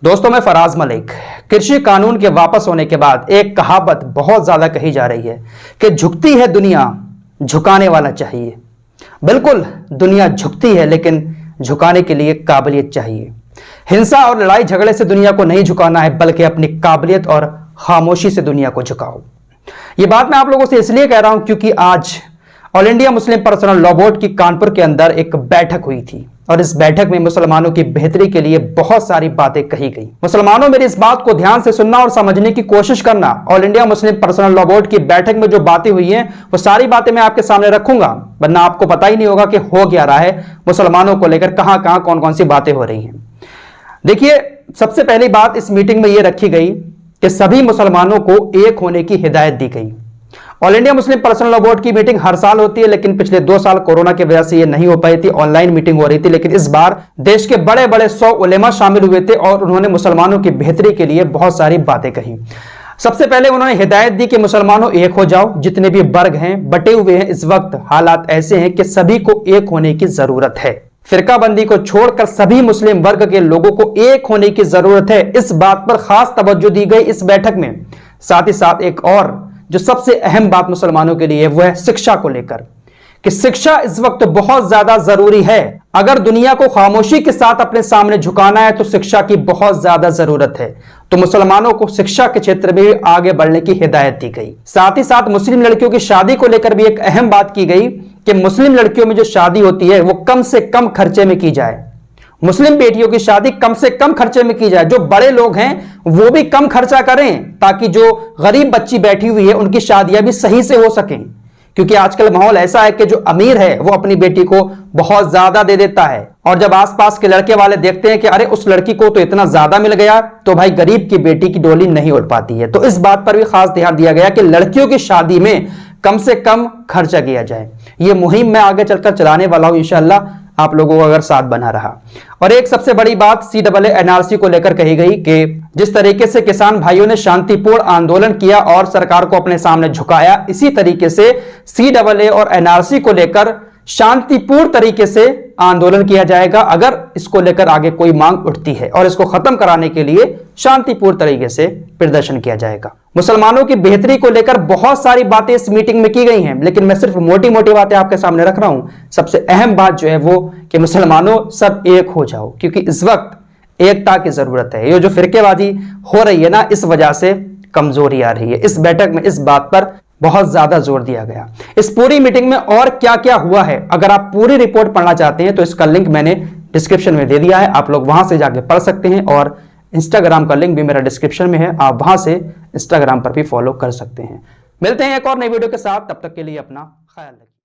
दोस्तों, मैं फराज मलिक। कृषि कानून के वापस होने के बाद एक कहावत बहुत ज्यादा कही जा रही है कि झुकती है दुनिया, झुकाने वाला चाहिए। बिल्कुल, दुनिया झुकती है लेकिन झुकाने के लिए काबिलियत चाहिए। हिंसा और लड़ाई झगड़े से दुनिया को नहीं झुकाना है, बल्कि अपनी काबिलियत और खामोशी से दुनिया को झुकाओ। यह बात मैं आप लोगों से इसलिए कह रहा हूं क्योंकि आज all India Muslim personal law board की कानपुर के अंदर एक बैठक हुई थी और इस बैठक में मुसलमानों की बेहतरी के लिए बहुत सारी बातें कही गई। मुसलमानों, मेरी इस बात को ध्यान से सुनना और समझने की कोशिश करना। All India Muslim personal law board की बैठक में जो बातें हुई हैं वो सारी बातें मैं आपके सामने रखूंगा, वरना आपको पता ही नहीं होगा कि हो क्या रहा है, मुसलमानों को लेकर कहां कहां कौन कौन सी बातें हो रही हैं। देखिए, सबसे पहली बात इस मीटिंग में यह रखी गई कि सभी मुसलमानों को एक होने की हिदायत दी गई। All India Muslim personal law board की मीटिंग हर साल होती है, लेकिन पिछले 2 साल कोरोना की वजह से ये नहीं हो पाई थी, ऑनलाइन मीटिंग हो रही थी। लेकिन इस बार देश के बड़े बड़े 100 उलेमा शामिल हुए थे और उन्होंने मुसलमानों की बेहतरी के लिए बहुत सारी बातें कही। सबसे पहले उन्होंने हिदायत दी कि मुसलमानों एक हो जाओ। जितने भी वर्ग हैं बटे हुए हैं, इस वक्त हालात ऐसे हैं कि सभी को एक होने की जरूरत है। फिरकाबंदी को छोड़कर सभी मुस्लिम वर्ग के लोगों को एक होने की जरूरत है। इस बात पर खास तवज्जो दी गई इस बैठक में। साथ ही साथ एक और जो सबसे अहम बात मुसलमानों के लिए वो है शिक्षा को लेकर, कि शिक्षा इस वक्त बहुत ज्यादा जरूरी है। अगर दुनिया को खामोशी के साथ अपने सामने झुकाना है तो शिक्षा की बहुत ज्यादा जरूरत है। तो मुसलमानों को शिक्षा के क्षेत्र में आगे बढ़ने की हिदायत दी गई। साथ ही साथ मुस्लिम लड़कियों की शादी को लेकर भी एक अहम बात की गई कि मुस्लिम लड़कियों में जो शादी होती है वो कम से कम खर्चे में की जाए। मुस्लिम बेटियों की शादी कम से कम खर्चे में की जाए। जो बड़े लोग हैं वो भी कम खर्चा करें, ताकि जो गरीब बच्ची बैठी हुई है उनकी शादियां भी सही से हो सकें। क्योंकि आजकल माहौल ऐसा है कि जो अमीर है वो अपनी बेटी को बहुत ज्यादा दे देता है, और जब आसपास के लड़के वाले देखते हैं कि अरे उस लड़की को तो इतना ज्यादा मिल गया, तो भाई गरीब की बेटी की डोली नहीं उड़ पाती है। तो इस बात पर भी खास ध्यान दिया गया कि लड़कियों की शादी में कम से कम खर्चा किया जाए। यह मुहिम मैं आगे चलकर चलाने वाला हूं इंशाअल्लाह, आप लोगों को अगर साथ बना रहा। और एक सबसे बड़ी बात CAA NRC को लेकर कही गई कि जिस तरीके से किसान भाइयों ने शांतिपूर्ण आंदोलन किया और सरकार को अपने सामने झुकाया, इसी तरीके से CAA और NRC को लेकर शांतिपूर्ण तरीके से आंदोलन किया जाएगा अगर इसको लेकर आगे कोई मांग उठती है, और इसको खत्म कराने के लिए शांतिपूर्ण तरीके से प्रदर्शन किया जाएगा। मुसलमानों की बेहतरी को लेकर बहुत सारी बातें इस मीटिंग में की गई हैं, लेकिन मैं सिर्फ मोटी मोटी बातें आपके सामने रख रहा हूं। सबसे अहम बात जो है वो कि मुसलमानों सब एक हो जाओ, क्योंकि इस वक्त एकता की जरूरत है। ये जो फिरकेबाजी हो रही है ना, इस वजह से कमजोरी आ रही है। इस बैठक में इस बात पर बहुत ज्यादा जोर दिया गया। इस पूरी मीटिंग में और क्या क्या हुआ है, अगर आप पूरी रिपोर्ट पढ़ना चाहते हैं तो इसका लिंक मैंने डिस्क्रिप्शन में दे दिया है, आप लोग वहां से जाके पढ़ सकते हैं। और इंस्टाग्राम का लिंक भी मेरा डिस्क्रिप्शन में है, आप वहां से इंस्टाग्राम पर भी फॉलो कर सकते हैं। मिलते हैं एक और नई वीडियो के साथ, तब तक के लिए अपना ख्याल रखिए।